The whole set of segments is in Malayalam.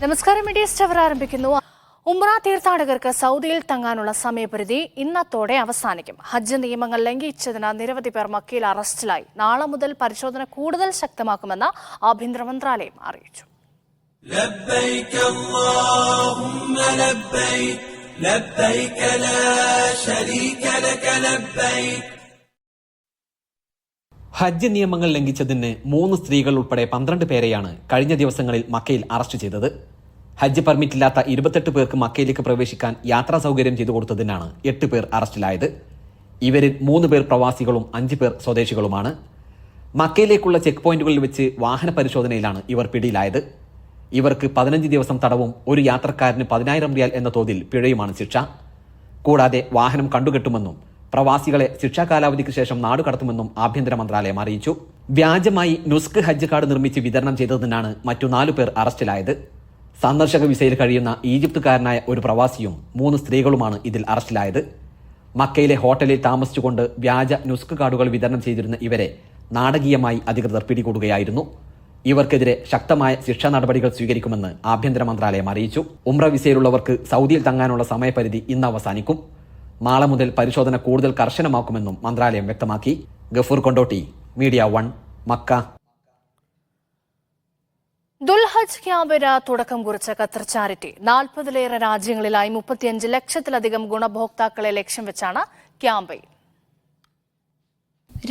നമസ്കാരം. മീഡിയ സ്റ്റാർ ആരംഭിക്കുന്നു. ഉംറ തീർത്ഥാടകർക്ക് സൗദിയിൽ തങ്ങാനുള്ള സമയപരിധി ഇന്നത്തോടെ അവസാനിക്കും. ഹജ്ജ് നിയമങ്ങൾ ലംഘിച്ചതിന് നിരവധി പേർ മക്കയിൽ അറസ്റ്റിലായി. നാളെ മുതൽ പരിശോധന കൂടുതൽ ശക്തമാക്കുമെന്ന് ആഭ്യന്തര മന്ത്രാലയം അറിയിച്ചു. ലബ്ബൈക അല്ലാഹുമ്മ ലബ്ബൈക ലബ്ബൈക ലാ ശരീക ലക ലബ്ബൈക. ഹജ്ജ് നിയമങ്ങൾ ലംഘിച്ചതിന് 3 സ്ത്രീകൾ ഉൾപ്പെടെ 12 പേരെയാണ് കഴിഞ്ഞ ദിവസങ്ങളിൽ മക്കയിൽ അറസ്റ്റ് ചെയ്തത്. ഹജ്ജ് പെർമിറ്റില്ലാത്ത 28 പേർക്ക് മക്കയിലേക്ക് പ്രവേശിക്കാൻ യാത്രാ സൗകര്യം ചെയ്തു കൊടുത്തതിനാണ് 8 പേർ അറസ്റ്റിലായത്. ഇവരിൽ 3 പേർ പ്രവാസികളും 5 പേർ സ്വദേശികളുമാണ്. മക്കയിലേക്കുള്ള ചെക്ക് പോയിന്റുകളിൽ വെച്ച് വാഹന പരിശോധനയിലാണ് ഇവർ പിടിയിലായത്. ഇവർക്ക് 15 ദിവസം തടവും ഒരു യാത്രക്കാരന് 10,000 റിയാൽ എന്ന തോതിൽ പിഴയുമാണ് ശിക്ഷ. കൂടാതെ വാഹനം കണ്ടുകെട്ടുമെന്നും പ്രവാസികളെ ശിക്ഷാ കാലാവധിക്ക് ശേഷം നാടുകടത്തുമെന്നും ആഭ്യന്തര മന്ത്രാലയം അറിയിച്ചു. വ്യാജമായി നുസ്ക് ഹജ്ജ് കാർഡ് നിർമ്മിച്ച് വിതരണം ചെയ്തതിനാണ് മറ്റു 4 പേർ അറസ്റ്റിലായത്. സന്ദർശക വിസയിൽ കഴിയുന്ന ഈജിപ്തുകാരനായ ഒരു പ്രവാസിയും 3 സ്ത്രീകളുമാണ് ഇതിൽ അറസ്റ്റിലായത്. മക്കയിലെ ഹോട്ടലിൽ താമസിച്ചുകൊണ്ട് വ്യാജ നുസ്ക് കാർഡുകൾ വിതരണം ചെയ്തിരുന്ന ഇവരെ നാടകീയമായി അധികൃതർ പിടികൂടുകയായിരുന്നു. ഇവർക്കെതിരെ ശക്തമായ ശിക്ഷാ നടപടികൾ സ്വീകരിക്കുമെന്ന് ആഭ്യന്തര മന്ത്രാലയം അറിയിച്ചു. ഉംറ വിസയിലുള്ളവർക്ക് സൗദിയിൽ തങ്ങാനുള്ള സമയപരിധി ഇന്ന് അവസാനിക്കും. നാളെ മുതൽ പരിശോധന കൂടുതൽ കർശനമാക്കുമെന്നും മന്ത്രാലയം വ്യക്തമാക്കി. Gafoor Kondotty, media 1, Makkah. ദുൽഹജ് ക്യാമ്പിന് തുടക്കം കുറിച്ച ഖത്തർ ചാരിറ്റി 40-ലേറെ രാജ്യങ്ങളിലായി 35 ലക്ഷത്തിലധികം ഗുണഭോക്താക്കളെ ലക്ഷ്യം വെച്ചാണ് ക്യാമ്പയിൻ.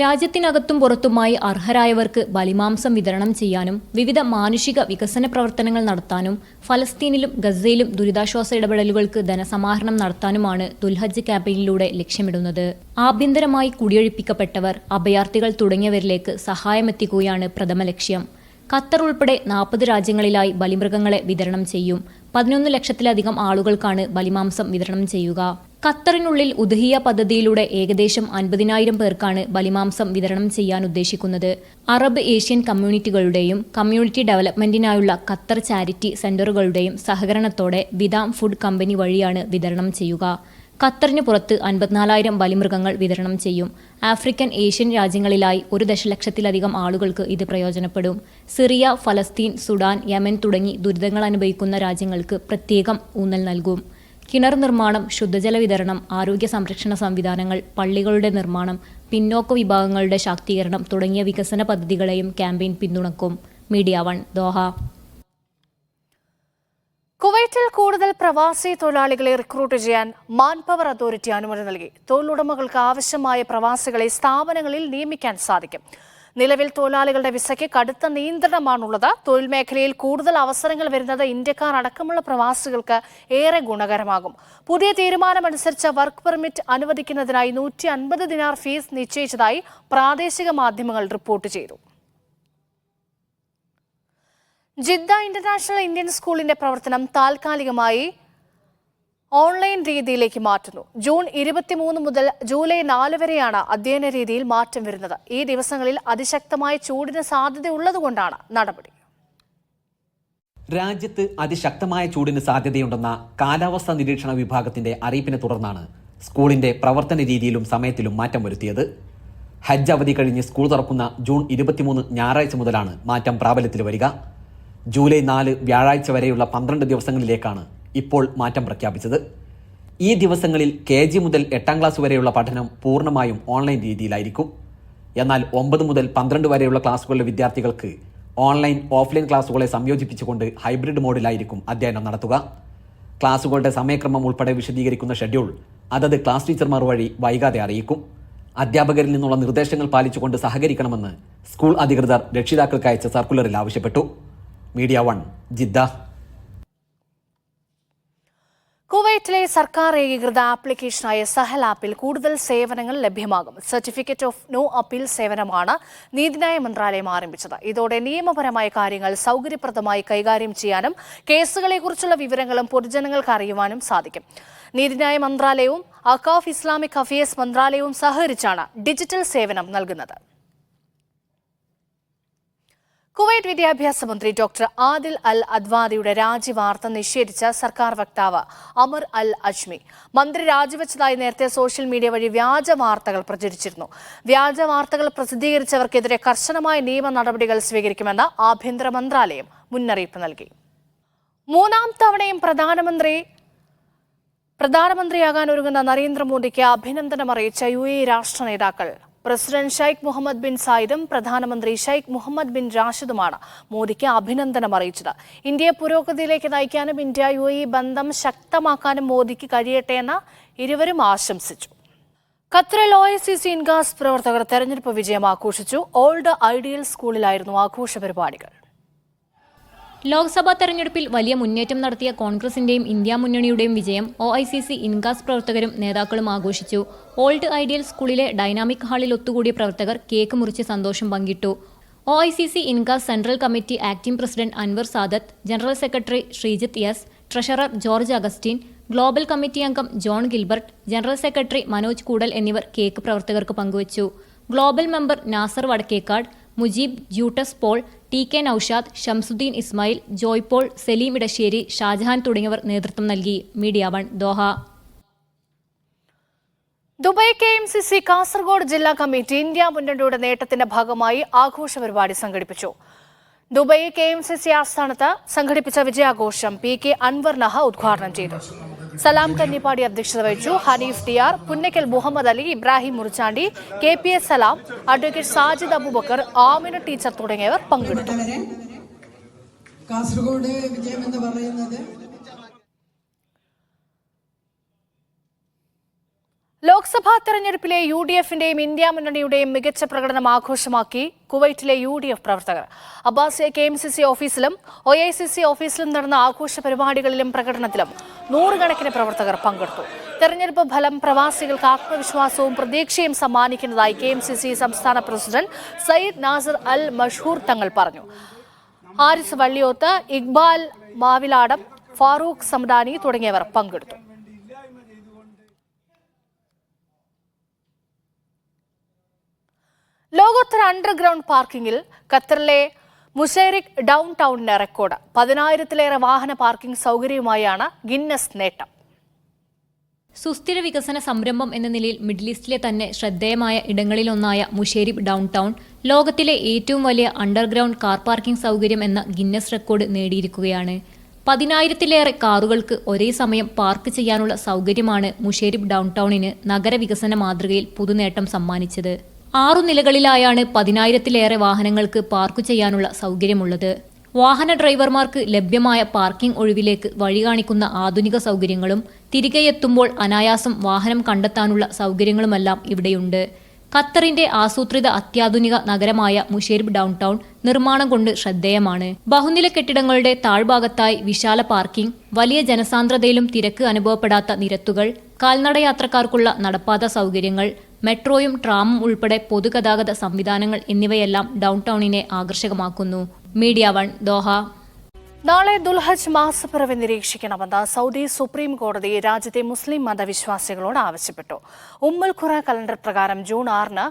രാജ്യത്തിനകത്തും പുറത്തുമായി അർഹരായവർക്ക് ബലിമാംസം വിതരണം ചെയ്യാനും വിവിധ മാനുഷിക വികസന പ്രവർത്തനങ്ങൾ നടത്താനും ഫലസ്തീനിലും ഗസയിലും ദുരിതാശ്വാസ ഇടപെടലുകൾക്ക് ധനസമാഹരണം നടത്താനുമാണ് ദുൽഹജ്ജ് ക്യാമ്പയിനിലൂടെ ലക്ഷ്യമിടുന്നത്. ആഭ്യന്തരമായി കുടിയൊഴിപ്പിക്കപ്പെട്ടവർ, അഭയാർത്ഥികൾ തുടങ്ങിയവരിലേക്ക് സഹായമെത്തിക്കുകയാണ് പ്രഥമ ലക്ഷ്യം. ഖത്തർ ഉൾപ്പെടെ 40 രാജ്യങ്ങളിലായി ബലിമൃഗങ്ങളെ വിതരണം ചെയ്യും. 11 ലക്ഷത്തിലധികം ആളുകൾക്കാണ് ബലിമാംസം വിതരണം ചെയ്യുക. ഖത്തറിനുള്ളിൽ ഉദ്ഹിയ പദ്ധതിയിലൂടെ ഏകദേശം 50,000 പേർക്കാണ് ബലിമാംസം വിതരണം ചെയ്യാൻ ഉദ്ദേശിക്കുന്നത്. അറബ് ഏഷ്യൻ കമ്മ്യൂണിറ്റികളുടെയും കമ്മ്യൂണിറ്റി ഡെവലപ്മെന്റിനായുള്ള ഖത്തർ ചാരിറ്റി സെന്ററുകളുടെയും സഹകരണത്തോടെ വിദാം ഫുഡ് കമ്പനി വഴിയാണ് വിതരണം ചെയ്യുക. ഖത്തറിന് പുറത്ത് 54,000 ബലിമൃഗങ്ങൾ വിതരണം ചെയ്യും. ആഫ്രിക്കൻ, ഏഷ്യൻ രാജ്യങ്ങളിലായി 1 ദശലക്ഷത്തിലധികം ആളുകൾക്ക് ഇത് പ്രയോജനപ്പെടും. സിറിയ, ഫലസ്തീൻ, സുഡാൻ, യമൻ തുടങ്ങി ദുരിതങ്ങൾ അനുഭവിക്കുന്ന രാജ്യങ്ങൾക്ക് പ്രത്യേകം ഊന്നൽ നൽകും. കിണർ നിർമ്മാണം, ശുദ്ധജല വിതരണം, ആരോഗ്യ സംരക്ഷണ സംവിധാനങ്ങൾ, പള്ളികളുടെ നിർമ്മാണം, പിന്നോക്ക വിഭാഗങ്ങളുടെ ശാക്തീകരണം തുടങ്ങിയ വികസന പദ്ധതികളെയും ക്യാമ്പയിൻ പിന്തുണക്കും. Media 1, Doha. കുവൈറ്റിൽ കൂടുതൽ പ്രവാസി തൊഴിലാളികളെ റിക്രൂട്ട് ചെയ്യാൻ മാൻപവർ അതോറിറ്റി അനുമതി നൽകി. തൊഴിലുടമകൾക്ക് ആവശ്യമായ പ്രവാസികളെ സ്ഥാപനങ്ങളിൽ നിയമിക്കാൻ സാധിക്കും. നിലവിൽ തൊഴിലാളികളുടെ വിസയ്ക്ക് കടുത്ത നിയന്ത്രണമാണുള്ളത്. തൊഴിൽ മേഖലയിൽ കൂടുതൽ അവസരങ്ങൾ വരുന്നത് ഇന്ത്യക്കാർ അടക്കമുള്ള പ്രവാസികൾക്ക് ഏറെ ഗുണകരമാകും. പുതിയ തീരുമാനമനുസരിച്ച് വർക്ക് പെർമിറ്റ് അനുവദിക്കുന്നതിനായി 150 ദിനാർ ഫീസ് നിശ്ചയിച്ചതായി പ്രാദേശിക മാധ്യമങ്ങൾ റിപ്പോർട്ട് ചെയ്തു. ജിദ്ദ ഇന്റർനാഷണൽ ഇന്ത്യൻ സ്കൂളിന്റെ പ്രവർത്തനം താൽക്കാലികമായി ഓൺലൈൻ രീതിയിലേക്ക് മാറ്റുന്നു. ജൂൺ 23 മുതൽ ജൂലൈ 4 വരെയാണ് അധ്യയന രീതിയിൽ മാറ്റം വരുന്നത്. ഈ ദിവസങ്ങളിൽ അതിശക്തമായ ചൂടിന് സാധ്യതയുള്ളതുകൊണ്ടാണ് നടപടി. രാജ്യത്ത് അതിശക്തമായ ചൂടിന് സാധ്യതയുണ്ടെന്ന കാലാവസ്ഥാ നിരീക്ഷണ വിഭാഗത്തിന്റെ അറിയിപ്പിനെ തുടർന്നാണ് സ്കൂളിന്റെ പ്രവർത്തന രീതിയിലും സമയത്തിലും മാറ്റം വരുത്തിയത്. ഹജ്ജ് അവധി കഴിഞ്ഞ് സ്കൂൾ തുറക്കുന്ന ജൂൺ 23 ഞായറാഴ്ച മുതലാണ് മാറ്റം പ്രാബല്യത്തിൽ വരിക. ജൂലൈ 4 വ്യാഴാഴ്ച വരെയുള്ള 12 ദിവസങ്ങളിലേക്കാണ് ഇപ്പോൾ മാറ്റം പ്രഖ്യാപിച്ചത്. ഈ ദിവസങ്ങളിൽ KG മുതൽ 8ാം ക്ലാസ് വരെയുള്ള പഠനം പൂർണ്ണമായും ഓൺലൈൻ രീതിയിലായിരിക്കും. എന്നാൽ 9 മുതൽ 12 വരെയുള്ള ക്ലാസുകളിലെ വിദ്യാർത്ഥികൾക്ക് ഓൺലൈൻ, ഓഫ്ലൈൻ ക്ലാസുകളെ സംയോജിപ്പിച്ചുകൊണ്ട് ഹൈബ്രിഡ് മോഡിലായിരിക്കും അധ്യയനം നടത്തുക. ക്ലാസുകളുടെ സമയക്രമം ഉൾപ്പെടെ വിശദീകരിക്കുന്ന ഷെഡ്യൂൾ അതത് ക്ലാസ് ടീച്ചർമാർ വഴി വൈകാതെ അറിയിക്കും. അധ്യാപകരിൽ നിന്നുള്ള നിർദ്ദേശങ്ങൾ പാലിച്ചുകൊണ്ട് സഹകരിക്കണമെന്ന് സ്കൂൾ അധികൃതർ രക്ഷിതാക്കൾക്ക് അയച്ച സർക്കുലറിൽ ആവശ്യപ്പെട്ടു. Media 1, Jeddah. കുവൈറ്റിലെ സർക്കാർ ഏകീകൃത ആപ്ലിക്കേഷനായ സഹൽ ആപ്പിൽ കൂടുതൽ സേവനങ്ങൾ ലഭ്യമാകും. സർട്ടിഫിക്കറ്റ് ഓഫ് നോ അപ്പീൽ സേവനമാണ് നീതിന്യായ മന്ത്രാലയം ആരംഭിച്ചത്. ഇതോടെ നിയമപരമായ കാര്യങ്ങൾ സൗകര്യപ്രദമായി കൈകാര്യം ചെയ്യാനും കേസുകളെക്കുറിച്ചുള്ള വിവരങ്ങളും പൊതുജനങ്ങൾക്ക് അറിയുവാനും സാധിക്കും. നീതിന്യായ മന്ത്രാലയവും അഖാഫ് ഇസ്ലാമിക് അഫയേഴ്സ് മന്ത്രാലയവും സഹകരിച്ചാണ് ഡിജിറ്റൽ സേവനം നൽകുന്നത്. കുവൈറ്റ് വിദ്യാഭ്യാസ മന്ത്രി ഡോക്ടർ ആദിൽ അൽ അദ്വാദിയുടെ രാജിവാർത്ത നിഷേധിച്ച സർക്കാർ വക്താവ് അമർ അൽ അജ്മി മന്ത്രി രാജിവെച്ചതായി നേരത്തെ സോഷ്യൽ മീഡിയ വഴി വ്യാജ വാർത്തകൾ പ്രചരിച്ചിരുന്നു. വ്യാജ വാർത്തകൾ പ്രസിദ്ധീകരിച്ചവർക്കെതിരെ കർശനമായ നിയമ നടപടികൾ സ്വീകരിക്കുമെന്ന് ആഭ്യന്തര മന്ത്രാലയം മുന്നറിയിപ്പ് നൽകി. മൂന്നാം തവണയും പ്രധാനമന്ത്രിയാകാൻ ഒരുങ്ങുന്ന നരേന്ദ്രമോദിക്ക് അഭിനന്ദനം അറിയിച്ച UAE രാഷ്ട്ര നേതാക്കൾ. പ്രസിഡന്റ് ഷെയ്ഖ് മുഹമ്മദ് ബിൻ സായിദും പ്രധാനമന്ത്രി ഷെയ്ഖ് മുഹമ്മദ് ബിൻ റാഷിദുമാണ് മോദിക്ക് അഭിനന്ദനം അറിയിച്ചത്. ഇന്ത്യയെ പുരോഗതിയിലേക്ക് നയിക്കാനും ഇന്ത്യ-UAE ബന്ധം ശക്തമാക്കാനും മോദിക്ക് കഴിയട്ടെ എന്ന് ഇരുവരും ആശംസിച്ചു. ഖത്തറിൽ OICC ഇൻഗാസ് പ്രവർത്തകർ തെരഞ്ഞെടുപ്പ് വിജയം ആഘോഷിച്ചു. ഓൾഡ് ഐഡിയൽ സ്കൂളിലായിരുന്നു ആഘോഷ പരിപാടികൾ. ലോക്സഭാ തെരഞ്ഞെടുപ്പിൽ വലിയ മുന്നേറ്റം നടത്തിയ കോൺഗ്രസിന്റെയും ഇന്ത്യ മുന്നണിയുടെയും വിജയം OICC ഇൻഗാസ് പ്രവർത്തകരും നേതാക്കളും ആഘോഷിച്ചു. ഓൾഡ് ഐഡിയൽ സ്കൂളിലെ ഡൈനാമിക് ഹാളിൽ ഒത്തുകൂടിയ പ്രവർത്തകർ കേക്ക് മുറിച്ച് സന്തോഷം പങ്കിട്ടു. OICC Incas central committee acting president Anwar Sadath, general secretary Sreejith S, treasurer George Augustine, global committee അംഗം John Gilbert, general secretary Manoj Koodal എന്നിവർ കേക്ക് പ്രവർത്തകർക്ക് പങ്കുവച്ചു. ഗ്ലോബൽ മെമ്പർ നാസർ വടക്കേക്കാട്, മുജീബ് ജൂട്ടസ് Paul, TK Noushad, Shamsudheen Ismail, Joy Paul, Saleem Edassery, Shajahan തുടങ്ങിയവർ നേതൃത്വം നൽകി. Media 1 Doha. Dubai KMCC Kasaragod ജില്ലാ കമ്മിറ്റി ഇന്ത്യ മുന്നണിയുടെ നേട്ടത്തിന്റെ ഭാഗമായി ആഘോഷ പരിപാടി സംഘടിപ്പിച്ചു. ദുബായ് KMCC ആസ്ഥാനത്ത് സംഘടിപ്പിച്ച വിജയാഘോഷം PK അൻവർ നഹ ഉദ്ഘാടനം ചെയ്തു. സലാം കന്നിപ്പാടി അധ്യക്ഷത വഹിച്ചു. ഹനീഫ് TR, പുന്നക്കൽ മുഹമ്മദ് അലി, ഇബ്രാഹിം മുറിച്ചാണ്ടി, KPS സലാം, അഡ്വക്കേറ്റ് സാജിദ് അബൂബക്കർ, ആമിന ടീച്ചർ തുടങ്ങിയവർ പങ്കെടുത്തു. കാസർഗോഡ് വിജയം എന്ന് പറയുന്നത് ലോക്സഭാ തെരഞ്ഞെടുപ്പിലെ UDFന്റെയും ഇന്ത്യ മുന്നണിയുടെയും മികച്ച പ്രകടനം ആഘോഷമാക്കി കുവൈറ്റിലെ UDF പ്രവർത്തകർ. അബ്ബാസിയ KMCC ഓഫീസിലും OICC ഓഫീസിലും നടന്ന ആഘോഷ പരിപാടികളിലും പ്രകടനത്തിലും നൂറുകണക്കിന് പ്രവർത്തകർ പങ്കെടുത്തു. തെരഞ്ഞെടുപ്പ് ഫലം പ്രവാസികൾക്ക് ആത്മവിശ്വാസവും പ്രതീക്ഷയും സമ്മാനിക്കുന്നതായി KMCC സംസ്ഥാന പ്രസിഡന്റ് സയ്യിദ് നാസർ അൽ മഷ്ഹൂർ തങ്ങൾ പറഞ്ഞു. ഹാരിസ് വള്ളിയോത്ത്, ഇക്ബാൽ മാവിലാടം, ഫാറൂഖ് സമദാനി തുടങ്ങിയവർ പങ്കെടുത്തു. ലോകോത്തര അണ്ടർഗ്രൗണ്ട് പാർക്കിംഗിൽ ഖത്തറിലെ മുസൈറിക് ഡൗൺ ടൗണിന് റെക്കോർഡ്. 10,000-ലേറെ വാഹന പാർക്കിംഗ് സൗകര്യവുമായാണ് ഗിന്നസ് നേട്ടം. സുസ്ഥിര വികസന സംരംഭം എന്ന നിലയിൽ മിഡിൽ ഈസ്റ്റിലെ തന്നെ ശ്രദ്ധേയമായ ഇടങ്ങളിലൊന്നായ മുഷേരിബ് ഡൗൺ ടൗൺ ലോകത്തിലെ ഏറ്റവും വലിയ അണ്ടർഗ്രൗണ്ട് കാർ പാർക്കിംഗ് സൗകര്യം എന്ന ഗിന്നസ് റെക്കോർഡ് നേടിയിരിക്കുകയാണ്. 10,000-ലേറെ കാറുകൾക്ക് ഒരേ സമയം പാർക്ക് ചെയ്യാനുള്ള സൗകര്യമാണ് മുഷേരിബ് ഡൗൺ ടൗണിന് നഗരവികസന മാതൃകയിൽ പുതുനേട്ടം സമ്മാനിച്ചത്. 6 നിലകളിലായാണ് 10,000-ലേറെ വാഹനങ്ങൾക്ക് പാർക്ക് ചെയ്യാനുള്ള സൗകര്യമുള്ളത്. വാഹന ഡ്രൈവർമാർക്ക് ലഭ്യമായ പാർക്കിംഗ് ഒഴിവിലേക്ക് വഴി കാണിക്കുന്ന ആധുനിക സൗകര്യങ്ങളും തിരികെ എത്തുമ്പോൾ അനായാസം വാഹനം കണ്ടെത്താനുള്ള സൗകര്യങ്ങളുമെല്ലാം ഇവിടെയുണ്ട്. ഖത്തറിന്റെ ആസൂത്രിത അത്യാധുനിക നഗരമായ മുഷേരിബ് ഡൗൺ ടൗൺ നിർമ്മാണം കൊണ്ട് ശ്രദ്ധേയമാണ്. ബഹുനില കെട്ടിടങ്ങളുടെ താഴ്ഭാഗത്തായി വിശാല പാർക്കിംഗ്, വലിയ ജനസാന്ദ്രതയിലും തിരക്ക് അനുഭവപ്പെടാത്ത നിരത്തുകൾ, കാൽനടയാത്രക്കാർക്കുള്ള നടപ്പാത സൗകര്യങ്ങൾ, മെട്രോയും ട്രാമും ഉൾപ്പെടെ പൊതുഗതാഗത സംവിധാനങ്ങൾ എന്നിവയെല്ലാം ഡൗൺ ടൗണിനെ ആകർഷകമാക്കുന്നു. Media 1 Doha. നാളെ ദുൽഹജ് മാസപ്പിറവി നിരീക്ഷിക്കണമെന്ന് സൗദി സുപ്രീം കോടതി രാജ്യത്തെ മുസ്ലിം മതവിശ്വാസികളോട് ആവശ്യപ്പെട്ടു. ഉമ്മുൽ ഖുറ കലണ്ടർ പ്രകാരം ജൂൺ 6-ന്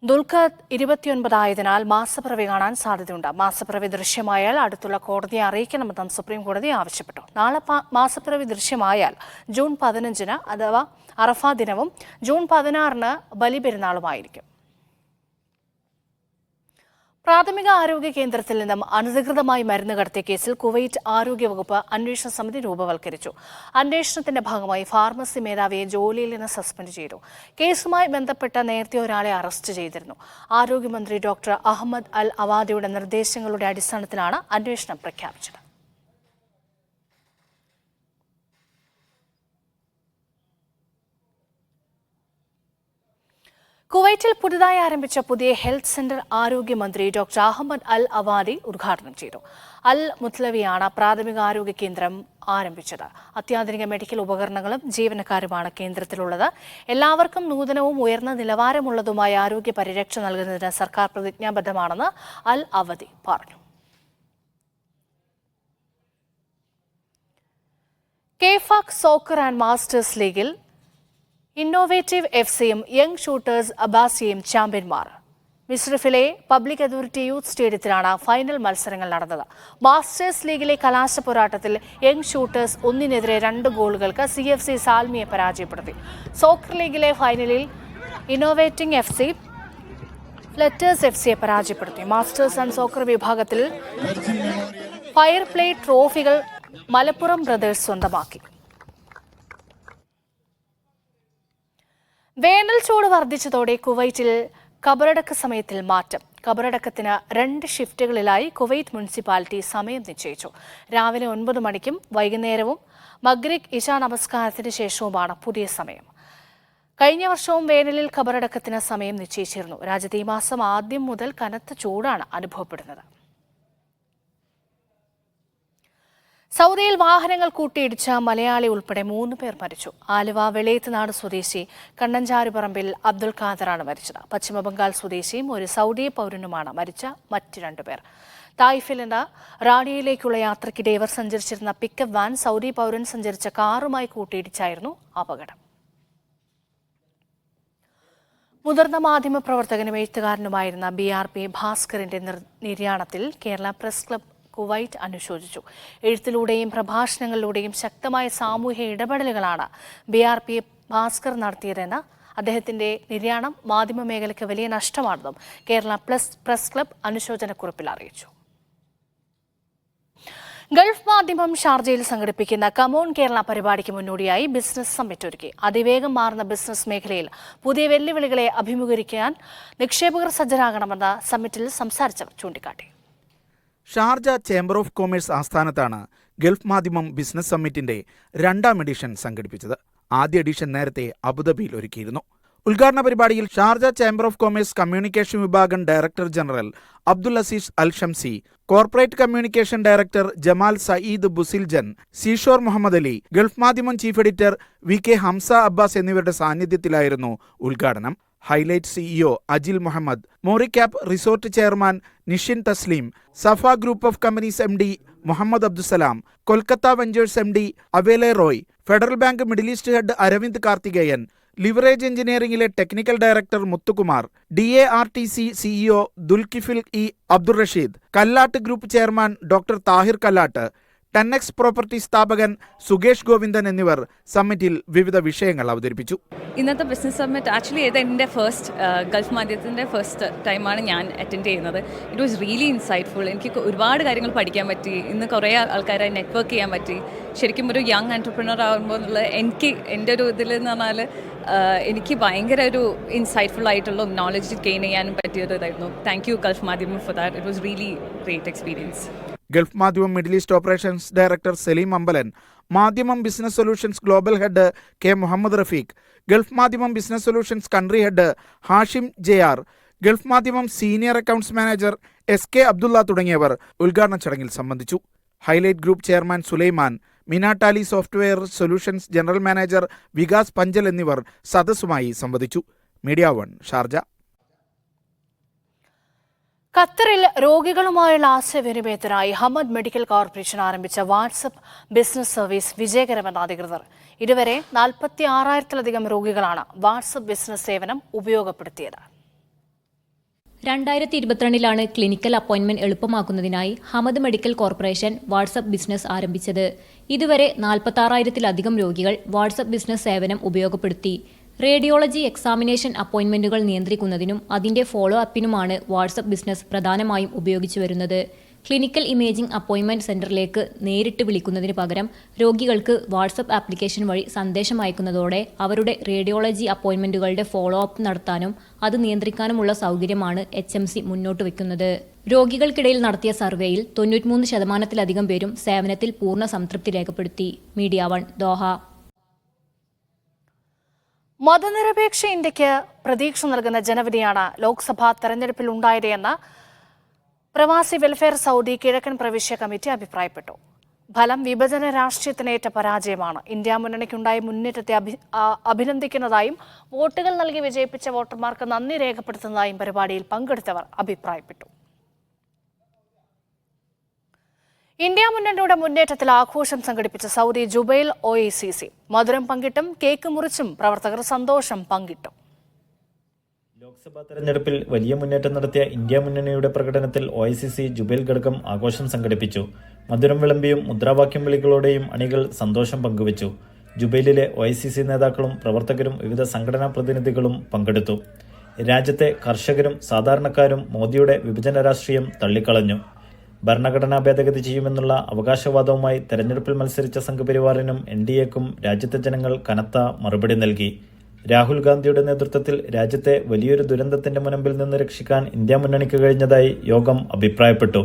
ദുൽഖഅദ് 29 ആയതിനാൽ മാസപ്പിറവി കാണാൻ സാധ്യതയുണ്ട്. മാസപ്പിറവി ദൃശ്യമായാൽ അടുത്തുള്ള കോടതിയെ അറിയിക്കണമെന്നും സുപ്രീം കോടതി ആവശ്യപ്പെട്ടു. നാളെ മാസപ്പിറവി ദൃശ്യമായാൽ ജൂൺ 15-ന് അഥവാ അറഫ ദിനവും ജൂൺ 16-ന് ബലിപെരുന്നാളുമായിരിക്കും. പ്രാഥമിക ആരോഗ്യ കേന്ദ്രത്തിൽ നിന്നും അനധികൃതമായി മരുന്ന് കടത്തിയ കേസിൽ കുവൈറ്റ് ആരോഗ്യവകുപ്പ് അന്വേഷണ സമിതി രൂപവൽക്കരിച്ചു. അന്വേഷണത്തിന്റെ ഭാഗമായി ഫാർമസി മേധാവിയെ ജോലിയിൽ നിന്ന് സസ്പെൻഡ് ചെയ്തു. കേസുമായി ബന്ധപ്പെട്ട് നേരത്തെ ഒരാളെ അറസ്റ്റ് ചെയ്തിരുന്നു. ആരോഗ്യമന്ത്രി ഡോക്ടർ അഹമ്മദ് അൽ അവാദിയുടെ നിർദ്ദേശങ്ങളുടെ അടിസ്ഥാനത്തിലാണ് അന്വേഷണം പ്രഖ്യാപിച്ചത്. കുവൈറ്റിൽ പുതുതായി ആരംഭിച്ച പുതിയ ഹെൽത്ത് സെന്റർ ആരോഗ്യമന്ത്രി ഡോക്ടർ അഹമ്മദ് അൽ അവാദി ഉദ്ഘാടനം ചെയ്തു. അൽ മുത്ലവിയാണ് പ്രാഥമിക ആരോഗ്യ കേന്ദ്രം ആരംഭിച്ചത്. അത്യാധുനിക മെഡിക്കൽ ഉപകരണങ്ങളും ജീവനക്കാരുമാണ് കേന്ദ്രത്തിലുള്ളത്. എല്ലാവർക്കും നൂതനവും ഉയർന്ന നിലവാരമുള്ളതുമായ ആരോഗ്യ പരിരക്ഷ നൽകുന്നതിന് സർക്കാർ പ്രതിജ്ഞാബദ്ധമാണെന്ന് അൽ അവദി പറഞ്ഞു. കേഫാക് സോക്കർ ആൻഡ് മാസ്റ്റേഴ്സ് ലീഗിൽ ഇന്നോവേറ്റീവ് FCയും യങ് ഷൂട്ടേഴ്സ് അബ്ബാസിയയും ചാമ്പ്യന്മാർ. മിസ്രിഫിലെ പബ്ലിക് അതോറിറ്റി യൂത്ത് സ്റ്റേഡിയത്തിലാണ് ഫൈനൽ മത്സരങ്ങൾ നടന്നത്. മാസ്റ്റേഴ്സ് ലീഗിലെ കലാശ പോരാട്ടത്തിൽ യങ് ഷൂട്ടേഴ്സ് 1-2 ഗോളുകൾക്ക് CFC സാൽമിയെ പരാജയപ്പെടുത്തി. സോക്കർ ലീഗിലെ ഫൈനലിൽ ഇന്നോവേറ്റിംഗ് FC ഫ്ലറ്റേഴ്സ് FCയെ പരാജയപ്പെടുത്തി. മാസ്റ്റേഴ്സ് ആൻഡ് സോക്കർ വിഭാഗത്തിൽ ഫയർ പ്ലേ ട്രോഫികൾ മലപ്പുറം ബ്രദേഴ്സ് സ്വന്തമാക്കി. വേനൽ ചൂട് വർദ്ധിച്ചതോടെ കുവൈറ്റിൽ ഖബറടക്ക സമയത്തിൽ മാറ്റം. ഖബറടക്കത്തിന് 2 ഷിഫ്റ്റുകളിലായി കുവൈറ്റ് മുനിസിപ്പാലിറ്റി സമയം നിശ്ചയിച്ചു. രാവിലെ 9 മണിക്കും വൈകുന്നേരവും മഗ്രിബ് ഇശാ നമസ്കാരത്തിന് ശേഷവുമാണ് പുതിയ സമയം. കഴിഞ്ഞ വർഷവും വേനലിൽ ഖബറടക്കത്തിന് സമയം നിശ്ചയിച്ചിരുന്നു. രാജ്യത്ത് ഈ മാസം ആദ്യം മുതൽ കനത്ത ചൂടാണ് അനുഭവപ്പെടുന്നത്. സൗദിയിൽ വാഹനങ്ങൾ കൂട്ടിയിടിച്ച മലയാളി ഉൾപ്പെടെ 3 പേർ മരിച്ചു. ആലുവ വെളയത്തുനാട് സ്വദേശി കണ്ണഞ്ചാരുപറമ്പിൽ അബ്ദുൽ ഖാദറാണ് മരിച്ചത്. പശ്ചിമബംഗാൾ സ്വദേശിയും ഒരു സൗദി പൗരനുമാണ് മരിച്ച മറ്റ് 2 പേർ. തായിഫിൽ നിന്ന് റാഡിയയിലേക്കുള്ള യാത്രയ്ക്കിടെ ഇവർ സഞ്ചരിച്ചിരുന്ന പിക്കപ്പ് വാൻ സൗദി പൗരൻ സഞ്ചരിച്ച കാറുമായി കൂട്ടിയിടിച്ചായിരുന്നു അപകടം. മുതിർന്ന മാധ്യമപ്രവർത്തകനും എഴുത്തുകാരനുമായിരുന്ന BRP ഭാസ്കറിന്റെ നിര്യാണത്തിൽ കേരള പ്രസ് ക്ലബ് കുവൈറ്റ് അനുശോചിച്ചു. എഴുത്തിലൂടെയും പ്രഭാഷണങ്ങളിലൂടെയും ശക്തമായ സാമൂഹ്യ ഇടപെടലുകളാണ് BRP ഭാസ്കർ നടത്തിയതെന്ന് അദ്ദേഹത്തിന്റെ നിര്യാണം മാധ്യമമേഖലയ്ക്ക് വലിയ നഷ്ടമാണെന്നും കേരള പ്രസ് ക്ലബ് അനുശോചനക്കുറിപ്പിൽ അറിയിച്ചു. ഗൾഫ് മാധ്യമം ഷാർജയിൽ സംഘടിപ്പിക്കുന്ന കമോൺ കേരള പരിപാടിക്ക് മുന്നോടിയായി ബിസിനസ് സമ്മിറ്റ് ഒരുക്കി. അതിവേഗം മാറുന്ന ബിസിനസ് മേഖലയിൽ പുതിയ വെല്ലുവിളികളെ അഭിമുഖീകരിക്കാൻ നിക്ഷേപകർ സജ്ജരാകണമെന്ന് സമ്മിറ്റിൽ സംസാരിച്ചവർ ചൂണ്ടിക്കാട്ടി. ഷാർജ ചേംബർ ഓഫ് കൊമേഴ്സ് ആസ്ഥാനത്താണ് ഗൾഫ് മാധ്യമം ബിസിനസ് സമ്മിറ്റിന്റെ 2ാം എഡിഷൻ സംഘടിപ്പിച്ചത്. ആദ്യ എഡിഷൻ നേരത്തെ അബുദാബിയിൽ ഒരുക്കിയിരുന്നു. ഉദ്ഘാടന പരിപാടിയിൽ Sharjah chamber of commerce communication വിഭാഗം director general Abdul Aziz Al Shamsi, corporate communication director Jamal Saeed Busiljan, Seashore Muhammad Ali, Gulf Madhyamam chief editor VK Hamza Abbas എന്നിവരുടെ സാന്നിധ്യത്തിലായിരുന്നു ഉദ്ഘാടനം. Highlight CEO Ajil Muhammad, Morickap resort chairman Nishin Thasleem, Safa group of companies MD Muhammad Abdussalam, Kolkata ventures MD അവേലെ Roy, Federal Bank Middle East head Aravind Karthikeyan, leverage എഞ്ചിനീയറിംഗിലെ technical director Muthukumar, DARTC CEO Dulkifil Abdul Rasheed, Kallatt group chairman doctor Thahir Kallatt, 10X property സ്ഥാപകൻ സുകേഷ് ഗോവിന്ദൻ എന്നിവർ സമ്മിറ്റിൽ വിവിധ വിഷയങ്ങൾ അവതരിപ്പിച്ചു. ഇന്നത്തെ ബിസിനസ് സമ്മിറ്റ് ആക്ച്വലി ഇത് എൻ്റെ ഗൾഫ് മാധ്യമത്തിൻ്റെ ഫസ്റ്റ് ടൈമാണ് ഞാൻ അറ്റൻഡ് ചെയ്യുന്നത്. It was really insightful. എനിക്ക് ഒരുപാട് കാര്യങ്ങൾ പഠിക്കാൻ പറ്റി. ഇന്ന് കുറേ ആൾക്കാരായി നെറ്റ്വർക്ക് ചെയ്യാൻ പറ്റി. ശരിക്കും ഒരു യങ് എൻ്റർപ്രണർ ആകുമ്പോൾ എന്നുള്ള എൻ്റെ ഒരു ഇതിലെന്ന് പറഞ്ഞാൽ എനിക്ക് ഭയങ്കര ഒരു ഇൻസൈറ്റ്ഫുൾ ആയിട്ടുള്ള നോളജ് ഗെയിൻ ചെയ്യാനും പറ്റിയൊരു ഇതായിരുന്നു. Thank you Gulf Madhyamam for that. It was really great experience. Gulf Madhyamam Middle East operations director Saleem Ambalan, Madhyamam business solutions global head K Muhammad Rafeeq, Gulf Madhyamam business solutions country head Hashim JR, Gulf Madhyamam senior accounts manager SK Abdulla തുടങ്ങിയവർ ഉദ്ഘാടന ചടങ്ങിൽ സംബന്ധിച്ചു. ഹൈലൈറ്റ് ഗ്രൂപ്പ് ചെയർമാൻ സുലൈമാൻ, മിനാട്ടാലി software solutions general manager Vikas Panchal എന്നിവർ സദസ്സുമായി സംവദിച്ചു. Media 1 Sharjah. ഖത്തറിൽ രോഗികളുമായുള്ള ആശയവിനിമയത്തിനായി ഹമദ് മെഡിക്കൽ കോർപ്പറേഷൻ ആരംഭിച്ച വാട്സപ്പ് ബിസിനസ് സർവീസ് വിജയകരമെന്ന് അധികൃതർ. ഇതുവരെ 46,000-ലധികം രോഗികളാണ് വാട്സപ്പ് ബിസിനസ് സേവനം ഉപയോഗപ്പെടുത്തിയത്. 2022 ക്ലിനിക്കൽ അപ്പോയിന്റ്മെന്റ് എളുപ്പമാക്കുന്നതിനായി Hamad medical corporation WhatsApp business ആരംഭിച്ചത്. ഇതുവരെ 46,000-ലധികം രോഗികൾ വാട്സപ്പ് ബിസിനസ് സേവനം ഉപയോഗപ്പെടുത്തി. റേഡിയോളജി എക്സാമിനേഷൻ അപ്പോയിന്റ്മെന്റുകൾ നിയന്ത്രിക്കുന്നതിനും അതിന്റെ ഫോളോ അപ്പിനുമാണ് വാട്സപ്പ് ബിസിനസ് പ്രധാനമായും ഉപയോഗിച്ചു വരുന്നത്. ക്ലിനിക്കൽ ഇമേജിംഗ് അപ്പോയിന്റ്മെന്റ് സെന്ററിലേക്ക് നേരിട്ട് വിളിക്കുന്നതിന് പകരം രോഗികൾക്ക് വാട്സപ്പ് ആപ്ലിക്കേഷൻ വഴി സന്ദേശം അയക്കുന്നതോടെ അവരുടെ റേഡിയോളജി അപ്പോയിന്റ്മെന്റുകളുടെ ഫോളോ അപ്പ് നടത്താനും അത് നിയന്ത്രിക്കാനുമുള്ള സൗകര്യമാണ് HMC മുന്നോട്ട് വയ്ക്കുന്നത്. രോഗികൾക്കിടയിൽ നടത്തിയ സർവേയിൽ 93% പേരും സേവനത്തിൽ പൂർണ്ണ സംതൃപ്തി രേഖപ്പെടുത്തി. Media 1 Doha. മതനിരപേക്ഷ ഇന്ത്യക്ക് പ്രതീക്ഷ നൽകുന്ന ജനവിധിയാണ് ലോക്സഭാ തെരഞ്ഞെടുപ്പിൽ ഉണ്ടായതെന്ന് പ്രവാസി വെൽഫെയർ സൗദി കിഴക്കൻ പ്രവിശ്യ കമ്മിറ്റി അഭിപ്രായപ്പെട്ടു. ഫലം വിഭജന രാഷ്ട്രീയത്തിനേറ്റ പരാജയമാണ്. ഇന്ത്യ മുന്നണിക്കുണ്ടായ മുന്നേറ്റത്തെ അഭിനന്ദിക്കുന്നതായും വോട്ടുകൾ നൽകി വിജയിപ്പിച്ച വോട്ടർമാർക്ക് നന്ദി രേഖപ്പെടുത്തുന്നതായും പരിപാടിയിൽ പങ്കെടുത്തവർ അഭിപ്രായപ്പെട്ടു. ഇന്ത്യ മുന്നണിയുടെ മുന്നേറ്റത്തിൽ ആഘോഷം സംഘടിപ്പിച്ച സൗദി ജുബൈൽ OACC. മധുരം പങ്കിട്ടും കേക്ക് മുറിച്ചും പ്രവർത്തകർ സന്തോഷം പങ്കിട്ടു. ലോക്സഭാ തെരഞ്ഞെടുപ്പിൽ വലിയ മുന്നേറ്റം നടത്തിയ ഇന്ത്യ മുന്നണിയുടെ പ്രകടനത്തിൽ OACC ജുബൈൽ ഘടകം ആഘോഷം സംഘടിപ്പിച്ചു. മധുരം വിളമ്പിയും മുദ്രാവാക്യം വിളികളോടെയും അണികൾ സന്തോഷം പങ്കുവച്ചു. ജുബൈലിലെ OACC നേതാക്കളും പ്രവർത്തകരും വിവിധ സംഘടനാ പ്രതിനിധികളും പങ്കെടുത്തു. രാജ്യത്തെ കർഷകരും സാധാരണക്കാരും മോദിയുടെ വിഭജന രാഷ്ട്രീയം തള്ളിക്കളഞ്ഞു. ഭരണഘടനാ ഭേദഗതി ചെയ്യുമെന്നുള്ള അവകാശവാദവുമായി തെരഞ്ഞെടുപ്പിൽ മത്സരിച്ച സംഘപരിവാറിനും NDAക്കും രാജ്യത്തെ ജനങ്ങൾ കനത്ത മറുപടി നൽകി. രാഹുൽ ഗാന്ധിയുടെ നേതൃത്വത്തിൽ രാജ്യത്തെ വലിയൊരു ദുരന്തത്തിന്റെ മുനമ്പിൽ നിന്ന് രക്ഷിക്കാൻ ഇന്ത്യ മുന്നണിക്ക് കഴിഞ്ഞതായി യോഗം അഭിപ്രായപ്പെട്ടു.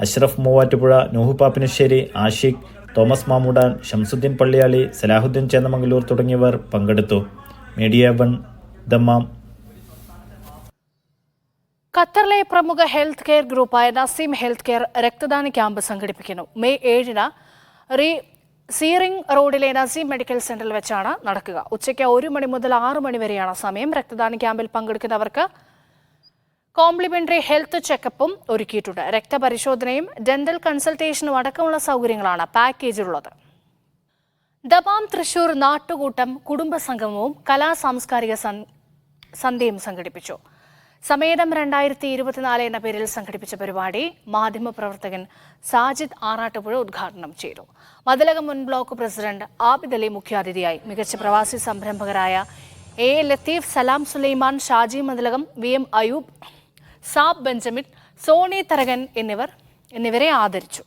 അഷ്റഫ് മൂവാറ്റുപുഴ, നൂഹ് പാപ്പിനിശ്ശേരി, ആഷിഖ്, തോമസ് മാമൂടാൻ, ഷംസുദ്ദീൻ പള്ളിയാളി, സലാഹുദ്ദീൻ ചേന്നമംഗലൂർ തുടങ്ങിയവർ പങ്കെടുത്തു. Media 1 Dammam. ഖത്തറിലെ പ്രമുഖ ഹെൽത്ത് കെയർ ഗ്രൂപ്പായ നസീം ഹെൽത്ത് കെയർ രക്തദാന ക്യാമ്പ് സംഘടിപ്പിക്കുന്നു. മെയ് 7 സീറിംഗ് റോഡിലെ നസീം മെഡിക്കൽ സെന്ററിൽ വെച്ചാണ് നടക്കുക. ഉച്ചയ്ക്ക് 1 മണി മുതൽ 6 മണി വരെയാണ് സമയം. രക്തദാന ക്യാമ്പിൽ പങ്കെടുക്കുന്നവർക്ക് കോംപ്ലിമെന്ററി ഹെൽത്ത് ചെക്കപ്പും ഒരുക്കിയിട്ടുണ്ട്. രക്തപരിശോധനയും ഡെന്റൽ കൺസൾട്ടേഷനും അടക്കമുള്ള സൗകര്യങ്ങളാണ് പാക്കേജിലുള്ളത്. ദമാം തൃശൂർ നാട്ടുകൂട്ടം കുടുംബസംഗമവും കലാസാംസ്കാരിക സന്ധ്യയും സംഘടിപ്പിച്ചു. സമേതം 2024 എന്ന പേരിൽ സംഘടിപ്പിച്ച പരിപാടി മാധ്യമപ്രവർത്തകൻ സാജിദ് ആറാട്ടുപുഴ ഉദ്ഘാടനം ചെയ്തു. മതിലകം മുൻ ബ്ലോക്ക് പ്രസിഡന്റ് ആബിദ് അലി മുഖ്യാതിഥിയായി. മികച്ച പ്രവാസി സംരംഭകരായ A. Latheef, Salam Sulaiman, Shaji Mathilakam, VM Ayoob, Sab Benjamin, Sony Tharakan എന്നിവരെ ആദരിച്ചു.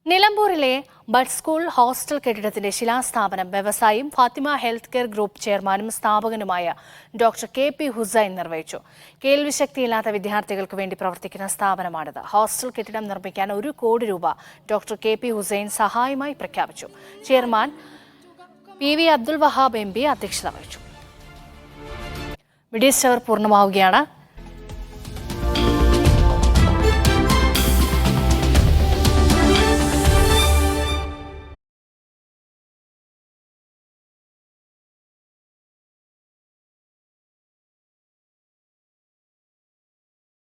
നിലമ്പൂരിലെ ബഡ് സ്കൂൾ ഹോസ്റ്റൽ കെട്ടിടത്തിന്റെ ശിലാസ്ഥാപനം വ്യവസായിയും ഫാത്തിമ ഹെൽത്ത് കെയർ ഗ്രൂപ്പ് ചെയർമാനും സ്ഥാപകനുമായ ഡോക്ടർ KP ഹുസൈൻ നിർവഹിച്ചു. കേൾവിശക്തിയില്ലാത്ത വിദ്യാർത്ഥികൾക്ക് വേണ്ടി പ്രവർത്തിക്കുന്ന സ്ഥാപനമാണിത്. ഹോസ്റ്റൽ കെട്ടിടം നിർമ്മിക്കാൻ 1 കോടി രൂപ ഡോക്ടർ KP ഹുസൈൻ സഹായമായി പ്രഖ്യാപിച്ചു. Chairman PV Abdul Wahab MP അധ്യക്ഷത വഹിച്ചു. വീഡിയോ സ്റ്റാർ പൂർണ്ണമാവുകയാണ്.